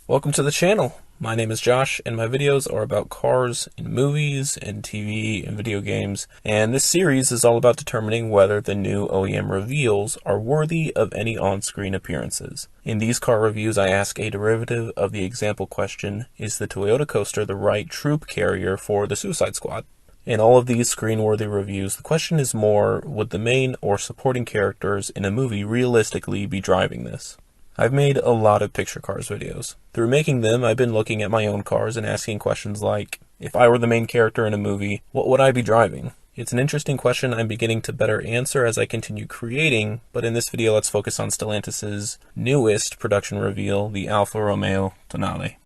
Welcome to the channel. My name is Josh, and my videos are about cars in movies and TV and video games, and this series is all about determining whether the new OEM reveals are worthy of any on-screen appearances. In these car reviews, I ask a derivative of the example question, is the Toyota Coaster the right troop carrier for the Suicide Squad? In all of these screen-worthy reviews, the question is more, would the main or supporting characters in a movie realistically be driving this? I've made a lot of picture cars videos. Through making them, I've been looking at my own cars and asking questions like, if I were the main character in a movie, what would I be driving? It's an interesting question I'm beginning to better answer as I continue creating, but in this video let's focus on Stellantis' newest production reveal, the Alfa Romeo Tonale.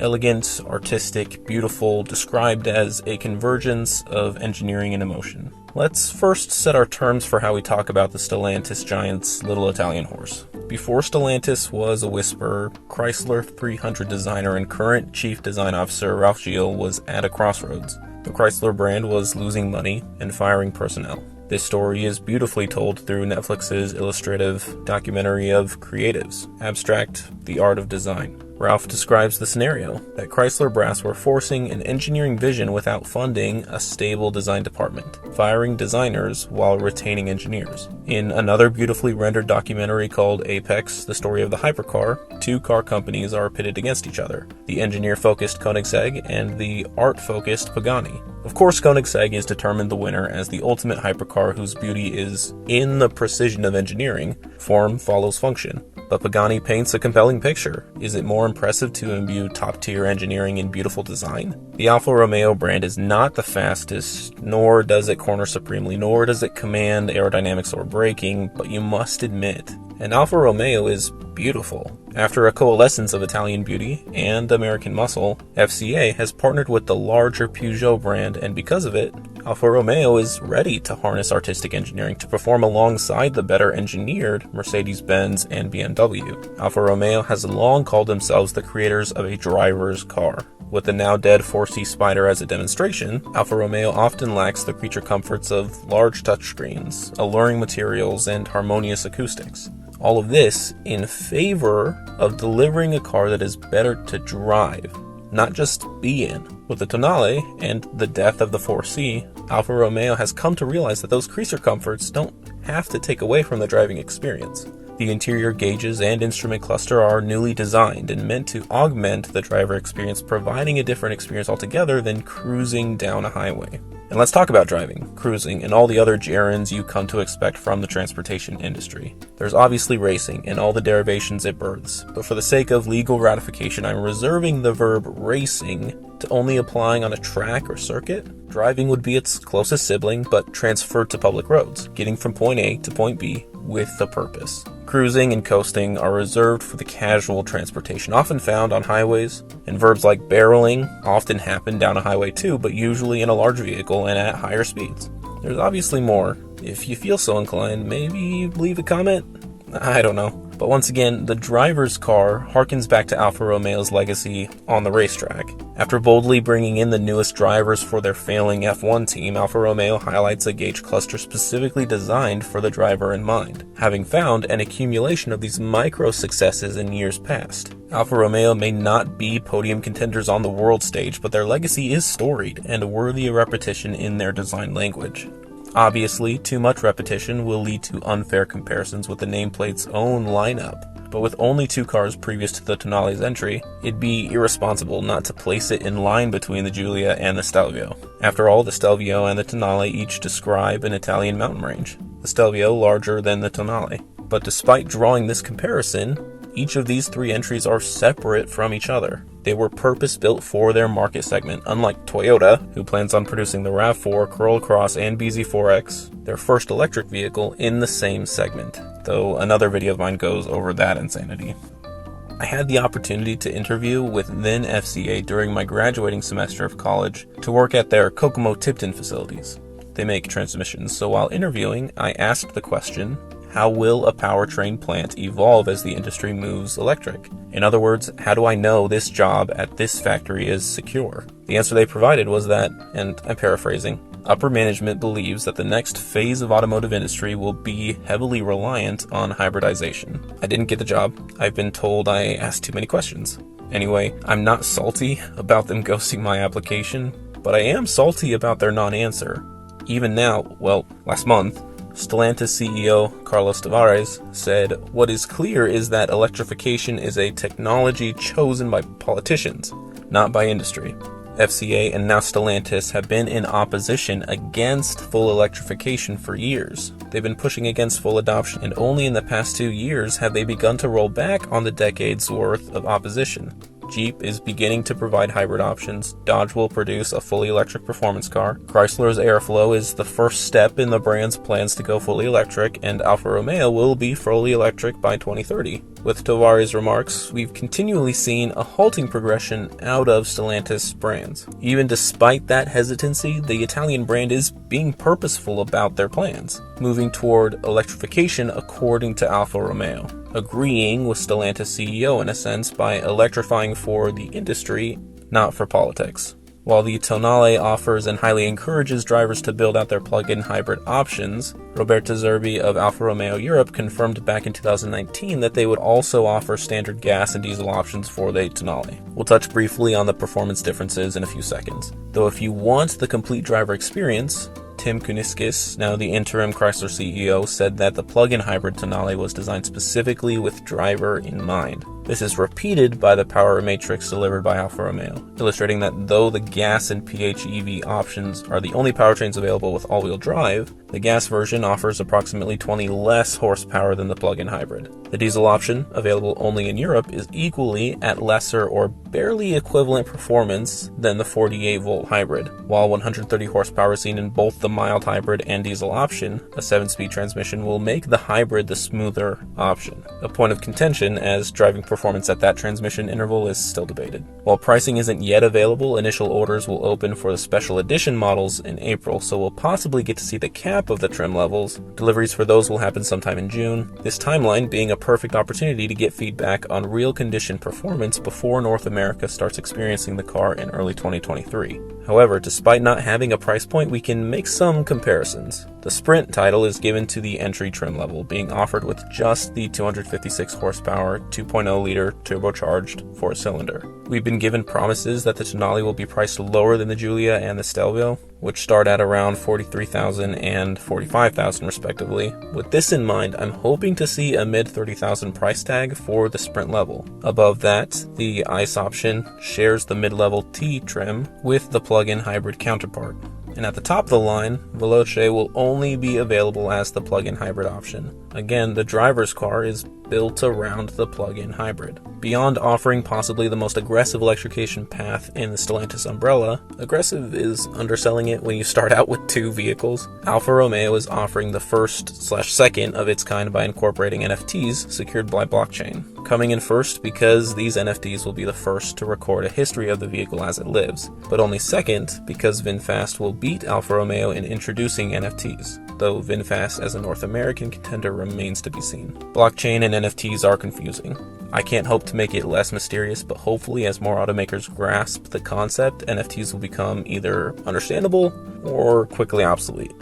Elegant, artistic, beautiful, described as a convergence of engineering and emotion. Let's first set our terms for how we talk about the Stellantis giant's little Italian horse. Before Stellantis was a whisperer, Chrysler 300 designer and current chief design officer Ralph Gilles was at a crossroads. The Chrysler brand was losing money and firing personnel. This story is beautifully told through Netflix's illustrative documentary of Creatives, Abstract: The Art of Design. Ralph describes the scenario, that Chrysler Brass were forcing an engineering vision without funding a stable design department, firing designers while retaining engineers. In another beautifully rendered documentary called Apex: The Story of the Hypercar, two car companies are pitted against each other, the engineer-focused Koenigsegg and the art-focused Pagani. Of course, Koenigsegg is determined the winner as the ultimate hypercar whose beauty is in the precision of engineering. Form follows function. But Pagani paints a compelling picture. Is it more impressive to imbue top-tier engineering in beautiful design? The Alfa Romeo brand is not the fastest, nor does it corner supremely, nor does it command aerodynamics or braking, but you must admit, an Alfa Romeo is beautiful. After a coalescence of Italian beauty and American muscle, FCA has partnered with the larger Peugeot brand, and because of it, Alfa Romeo is ready to harness artistic engineering to perform alongside the better engineered Mercedes-Benz and BMW. Alfa Romeo has long called themselves the creators of a driver's car. With the now dead 4C Spider as a demonstration, Alfa Romeo often lacks the creature comforts of large touchscreens, alluring materials, and harmonious acoustics. All of this in favor of delivering a car that is better to drive, not just be in. With the Tonale and the death of the 4C, Alfa Romeo has come to realize that those creature comforts don't have to take away from the driving experience. The interior gauges and instrument cluster are newly designed and meant to augment the driver experience, providing a different experience altogether than cruising down a highway. And let's talk about driving, cruising, and all the other gerunds you come to expect from the transportation industry. There's obviously racing and all the derivations it births, but for the sake of legal ratification, I'm reserving the verb racing to only applying on a track or circuit. Driving would be its closest sibling, but transferred to public roads, getting from point A to point B with a purpose. Cruising and coasting are reserved for the casual transportation, often found on highways, and verbs like barreling often happen down a highway too, but usually in a large vehicle and at higher speeds. There's obviously more. If you feel so inclined, maybe leave a comment? I don't know. But once again, the driver's car harkens back to Alfa Romeo's legacy on the racetrack. After boldly bringing in the newest drivers for their failing F1 team, Alfa Romeo highlights a gauge cluster specifically designed for the driver in mind, having found an accumulation of these micro successes in years past. Alfa Romeo may not be podium contenders on the world stage, but their legacy is storied and worthy of repetition in their design language. Obviously, too much repetition will lead to unfair comparisons with the nameplate's own lineup, but with only two cars previous to the Tonale's entry, it'd be irresponsible not to place it in line between the Giulia and the Stelvio. After all, the Stelvio and the Tonale each describe an Italian mountain range, the Stelvio larger than the Tonale. But despite drawing this comparison, each of these three entries are separate from each other. They were purpose-built for their market segment, unlike Toyota, who plans on producing the RAV4, Corolla Cross, and BZ4X, their first electric vehicle, in the same segment, though another video of mine goes over that insanity. I had the opportunity to interview with then FCA during my graduating semester of college to work at their Kokomo Tipton facilities. They make transmissions, so while interviewing, I asked the question, how will a powertrain plant evolve as the industry moves electric? In other words, how do I know this job at this factory is secure? The answer they provided was that, and I'm paraphrasing, upper management believes that the next phase of automotive industry will be heavily reliant on hybridization. I didn't get the job. I've been told I asked too many questions. Anyway, I'm not salty about them ghosting my application, but I am salty about their non-answer. Even now, last month, Stellantis CEO Carlos Tavares said, "What is clear is that electrification is a technology chosen by politicians, not by industry." FCA and now Stellantis have been in opposition against full electrification for years. They've been pushing against full adoption, and only in the past 2 years have they begun to roll back on the decade's worth of opposition. Jeep is beginning to provide hybrid options. Dodge will produce a fully electric performance car. Chrysler's Airflow is the first step in the brand's plans to go fully electric, and Alfa Romeo will be fully electric by 2030. With Tavares' remarks, we've continually seen a halting progression out of Stellantis brands. Even despite that hesitancy, the Italian brand is being purposeful about their plans, moving toward electrification according to Alfa Romeo, agreeing with Stellantis CEO in a sense by electrifying for the industry, not for politics. While the Tonale offers and highly encourages drivers to build out their plug-in hybrid options, Roberto Zerbi of Alfa Romeo Europe confirmed back in 2019 that they would also offer standard gas and diesel options for the Tonale. We'll touch briefly on the performance differences in a few seconds. Though if you want the complete driver experience, Tim Kuniskis, now the interim Chrysler CEO, said that the plug-in hybrid Tonale was designed specifically with driver in mind. This is repeated by the power matrix delivered by Alfa Romeo, illustrating that though the gas and PHEV options are the only powertrains available with all-wheel drive, the gas version offers approximately 20 less horsepower than the plug-in hybrid. The diesel option, available only in Europe, is equally at lesser or barely equivalent performance than the 48-volt hybrid. While 130 horsepower is seen in both the mild hybrid and diesel option, a 7-speed transmission will make the hybrid the smoother option. A point of contention, as driving performance at that transmission interval is still debated. While pricing isn't yet available, initial orders will open for the special edition models in April, so we'll possibly get to see the cap of the trim levels. Deliveries for those will happen sometime in June, this timeline being a perfect opportunity to get feedback on real condition performance before North America starts experiencing the car in early 2023. However, despite not having a price point, we can make some comparisons. The Sprint title is given to the entry trim level, being offered with just the 256 horsepower, 2.0-liter turbocharged 4-cylinder. We've been given promises that the Tonale will be priced lower than the Giulia and the Stelvio, which start at around $43,000 and $45,000 respectively. With this in mind, I'm hoping to see a mid-$30,000 price tag for the Sprint level. Above that, the ICE option shares the mid-level T trim with the plug-in hybrid counterpart. And at the top of the line, Veloce will only be available as the plug-in hybrid option. Again, the driver's car is built around the plug-in hybrid. Beyond offering possibly the most aggressive electrification path in the Stellantis umbrella, aggressive is underselling it when you start out with 2 vehicles. Alfa Romeo is offering the first/second of its kind by incorporating NFTs secured by blockchain. Coming in first because these NFTs will be the first to record a history of the vehicle as it lives, but only second because VinFast will beat Alfa Romeo in introducing NFTs, though VinFast as a North American contender remains to be seen. Blockchain and NFTs are confusing. I can't hope to make it less mysterious, but hopefully as more automakers grasp the concept, NFTs will become either understandable or quickly obsolete.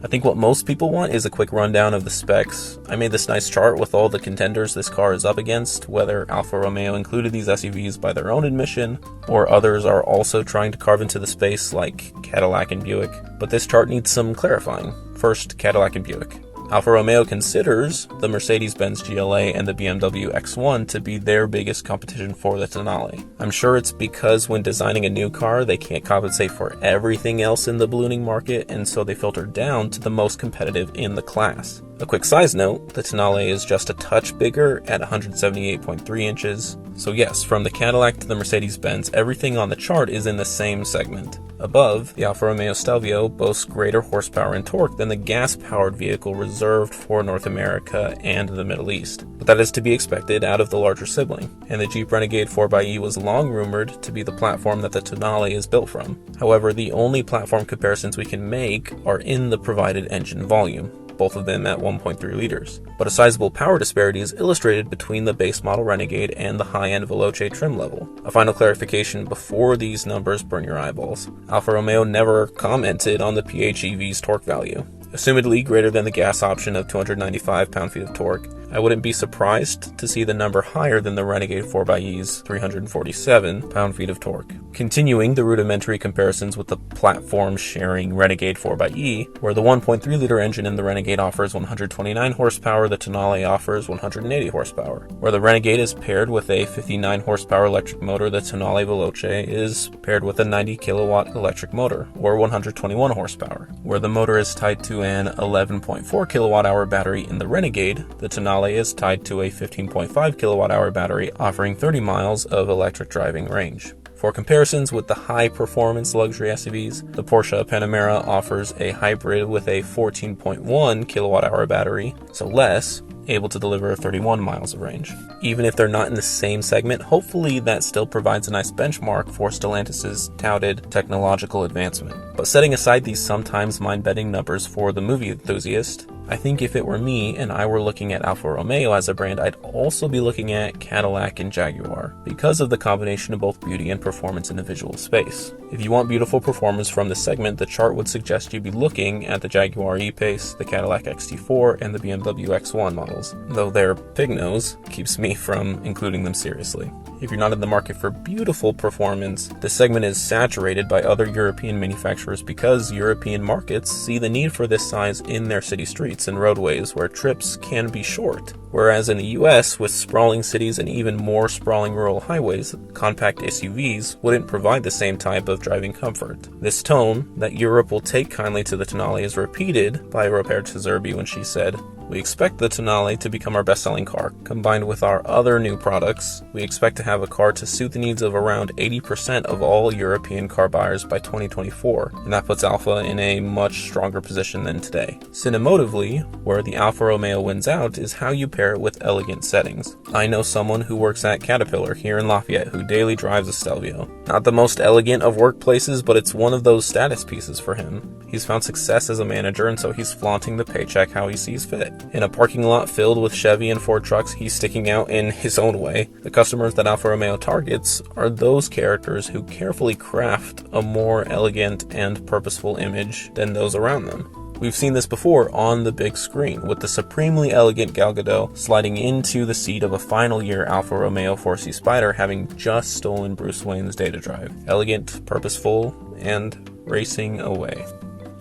I think what most people want is a quick rundown of the specs. I made this nice chart with all the contenders this car is up against, whether Alfa Romeo included these SUVs by their own admission, or others are also trying to carve into the space like Cadillac and Buick. But this chart needs some clarifying. First, Cadillac and Buick. Alfa Romeo considers the Mercedes-Benz GLA and the BMW X1 to be their biggest competition for the Tonale. I'm sure it's because when designing a new car, they can't compensate for everything else in the ballooning market, and so they filter down to the most competitive in the class. A quick side note, the Tonale is just a touch bigger at 178.3 inches. So yes, from the Cadillac to the Mercedes-Benz, everything on the chart is in the same segment. Above, the Alfa Romeo Stelvio boasts greater horsepower and torque than the gas-powered vehicle reserved for North America and the Middle East. But that is to be expected out of the larger sibling, and the Jeep Renegade 4xe was long rumored to be the platform that the Tonale is built from. However, the only platform comparisons we can make are in the provided engine volume. with both of them at 1.3 liters, but a sizable power disparity is illustrated between the base model Renegade and the high-end Veloce trim level. A final clarification before these numbers burn your eyeballs. Alfa Romeo never commented on the PHEV's torque value. Assumedly greater than the gas option of 295 pound-feet of torque, I wouldn't be surprised to see the number higher than the Renegade 4xE's 347 pound-feet of torque. Continuing the rudimentary comparisons with the platform-sharing Renegade 4xE, where the 1.3-liter engine in the Renegade offers 129 horsepower, the Tonale offers 180 horsepower. Where the Renegade is paired with a 59 horsepower electric motor, the Tonale Veloce is paired with a 90 kilowatt electric motor, or 121 horsepower. Where the motor is tied to an 11.4 kilowatt-hour battery in the Renegade, the Tonale is tied to a 15.5 kilowatt-hour battery, offering 30 miles of electric driving range. For comparisons with the high-performance luxury SUVs, the Porsche Panamera offers a hybrid with a 14.1 kilowatt-hour battery, so less, able to deliver 31 miles of range. Even if they're not in the same segment, hopefully that still provides a nice benchmark for Stellantis' touted technological advancement. But setting aside these sometimes mind-bending numbers for the movie enthusiast, I think if it were me and I were looking at Alfa Romeo as a brand, I'd also be looking at Cadillac and Jaguar, because of the combination of both beauty and performance in a visual space. If you want beautiful performance from this segment, the chart would suggest you be looking at the Jaguar E-Pace, the Cadillac XT4, and the BMW X1 models, though their pig nose keeps me from including them seriously. If you're not in the market for beautiful performance, this segment is saturated by other European manufacturers because European markets see the need for this size in their city streets and roadways where trips can be short. Whereas in the US, with sprawling cities and even more sprawling rural highways, compact SUVs wouldn't provide the same type of driving comfort. This tone that Europe will take kindly to the Tonale is repeated by Roberta Zerbi when she said, "We expect the Tonale to become our best-selling car. Combined with our other new products, we expect to have a car to suit the needs of around 80% of all European car buyers by 2024, and that puts Alfa in a much stronger position than today." Cinematively, where the Alfa Romeo wins out is how you pair it with elegant settings. I know someone who works at Caterpillar here in Lafayette who daily drives a Stelvio. Not the most elegant of workplaces, but it's one of those status pieces for him. He's found success as a manager, and so he's flaunting the paycheck how he sees fit. In a parking lot filled with Chevy and Ford trucks, he's sticking out in his own way. The customers that Alfa Romeo targets are those characters who carefully craft a more elegant and purposeful image than those around them. We've seen this before on the big screen, with the supremely elegant Gal Gadot sliding into the seat of a final year Alfa Romeo 4C Spider having just stolen Bruce Wayne's data drive. Elegant, purposeful, and racing away.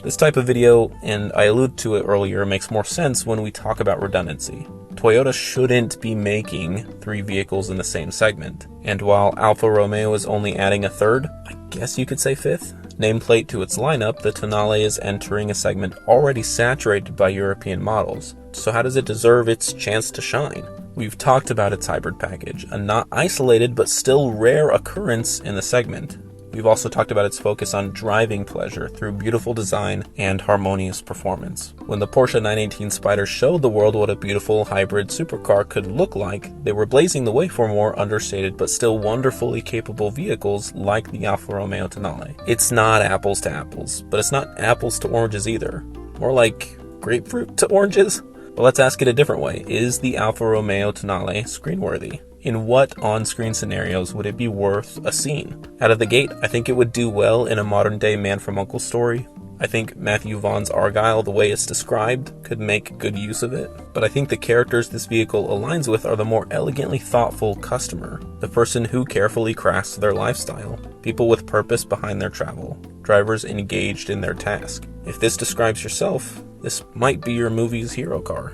This type of video, and I alluded to it earlier, makes more sense when we talk about redundancy. Toyota shouldn't be making 3 vehicles in the same segment. And while Alfa Romeo is only adding a third, I guess you could say 5th, nameplate to its lineup, the Tonale is entering a segment already saturated by European models. So how does it deserve its chance to shine? We've talked about its hybrid package, a not isolated but still rare occurrence in the segment. We've also talked about its focus on driving pleasure through beautiful design and harmonious performance. When the Porsche 918 Spyder showed the world what a beautiful hybrid supercar could look like, they were blazing the way for more understated but still wonderfully capable vehicles like the Alfa Romeo Tonale. It's not apples to apples, but it's not apples to oranges either. More like grapefruit to oranges? But let's ask it a different way. Is the Alfa Romeo Tonale screen-worthy? In what on-screen scenarios would it be worth a scene? Out of the gate, I think it would do well in a modern-day Man from U.N.C.L.E. story. I think Matthew Vaughn's Argylle, the way it's described, could make good use of it. But I think the characters this vehicle aligns with are the more elegantly thoughtful customer, the person who carefully crafts their lifestyle, people with purpose behind their travel, drivers engaged in their task. If this describes yourself, this might be your movie's hero car.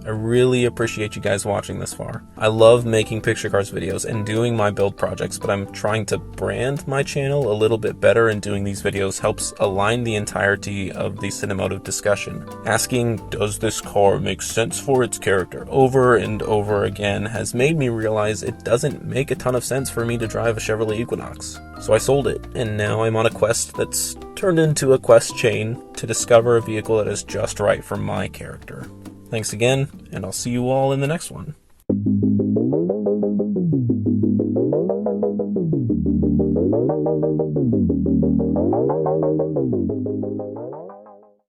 I really appreciate you guys watching this far. I love making Picture Cars videos and doing my build projects, but I'm trying to brand my channel a little bit better, and doing these videos helps align the entirety of the Cinemotive discussion. Asking, does this car make sense for its character, over and over again has made me realize it doesn't make a ton of sense for me to drive a Chevrolet Equinox. So I sold it, and now I'm on a quest that's turned into a quest chain to discover a vehicle that is just right for my character. Thanks again, and I'll see you all in the next one.